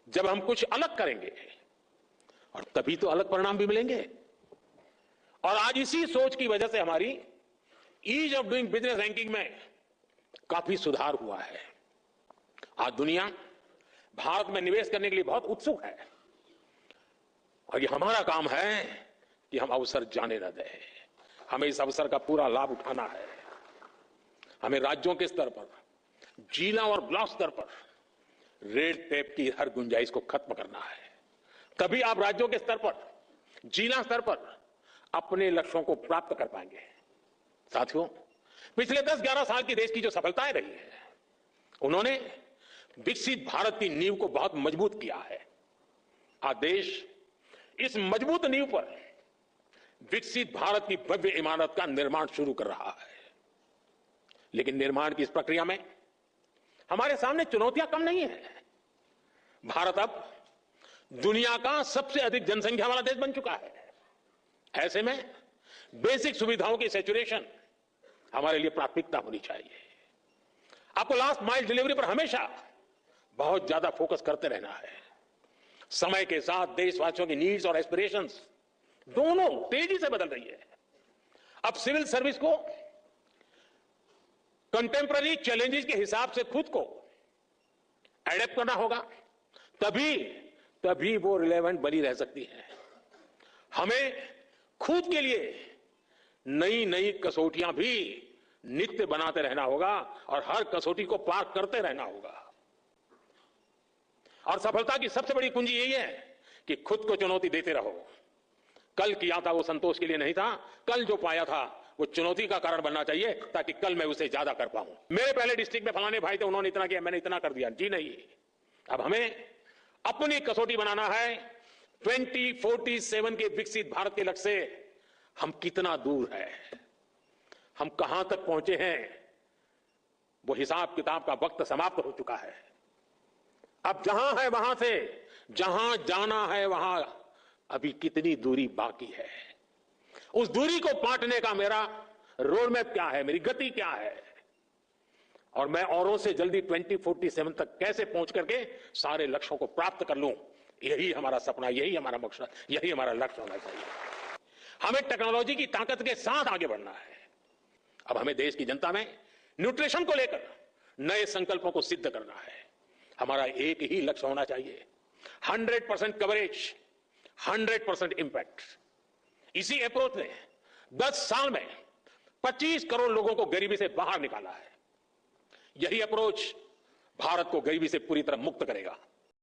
जब हम कुछ अलग करेंगे और तभी तो अलग परिणाम भी मिलेंगे। और आज इसी सोच की वजह से हमारी ease of doing business ranking में काफी सुधार हुआ है। आज दुनिया भारत में निवेश करने के लिए बहुत उत्सुक है और ये हमारा काम है कि हम अवसर जाने न दें। हमें इस अवसर का पूरा लाभ उठाना है। हमें राज्यों के स्तर पर, जिला और ब्लॉक स्तर पर रेड टेप की हर गुंजाइश को खत्म करना है। तभी आप राज्यों के स्तर पर, जिला स्तर पर अपने लक्ष्यों को प्राप्त कर पाएंगे। साथियों, पिछले 10-11 साल की देश की जो सफलताएं रही है, उन्होंने विकसित भारत की नींव को बहुत मजबूत किया है। आज देश इस मजबूत नींव पर विकसित भारत की भव्य इमारत का निर्माण शुरू कर रहा है। लेकिन निर्माण की इस प्रक्रिया में हमारे सामने चुनौतियां कम नहीं है। भारत अब दुनिया का सबसे अधिक जनसंख्या वाला देश बन चुका है। ऐसे में बेसिक सुविधाओं की सैचुरेशन हमारे लिए प्राथमिकता होनी चाहिए। आपको लास्ट माइल डिलीवरी पर हमेशा बहुत ज्यादा फोकस करते रहना है। समय के साथ देशवासियों की नीड्स और एस्पिरेशंस दोनों तेजी से बदल रही है। अब सिविल सर्विस को कंटेम्पररी चैलेंजेस के हिसाब से खुद को एडेप्ट करना होगा, तभी वो रिलेवेंट बनी रह सकती है। हमें खुद के लिए नई नई कसौटियां भी नित्य बनाते रहना होगा और हर कसौटी को पार करते रहना होगा। और सफलता की सबसे बड़ी कुंजी यही है कि खुद को चुनौती देते रहो। कल किया था वो संतोष के लिए नहीं था, कल जो पाया था वो चुनौती का कारण बनना चाहिए ताकि कल मैं उसे ज्यादा कर पाऊं। मेरे पहले डिस्ट्रिक्ट में फलाने भाई थे, उन्होंने इतना किया, मैंने इतना कर दिया। जी नहीं, अब हमें अपनी कसौटी बनाना है। 2047 के विकसित भारत के लक्ष्य से हम कितना दूर है, हम कहां तक पहुंचे हैं, वो हिसाब किताब का वक्त समाप्त हो चुका है। अब जहां है वहां से जहां जाना है वहां अभी कितनी दूरी बाकी है, उस दूरी को पाटने का मेरा रोड मैप क्या है, मेरी गति क्या है, और मैं औरों से जल्दी 2047 तक कैसे पहुंच करके सारे लक्ष्यों को प्राप्त कर लूं। यही हमारा सपना, यही हमारा मकसद, यही हमारा लक्ष्य होना चाहिए। हमें टेक्नोलॉजी की ताकत के साथ आगे बढ़ना है। अब हमें देश की जनता में न्यूट्रिशन को लेकर नए संकल्पों को सिद्ध करना है। हमारा एक ही लक्ष्य होना चाहिए, 100% कवरेज, 100% इंपैक्ट। इसी अप्रोच ने 10 साल में 25 करोड़ लोगों को गरीबी से बाहर निकाला है। यही अप्रोच भारत को गरीबी से पूरी तरह मुक्त करेगा।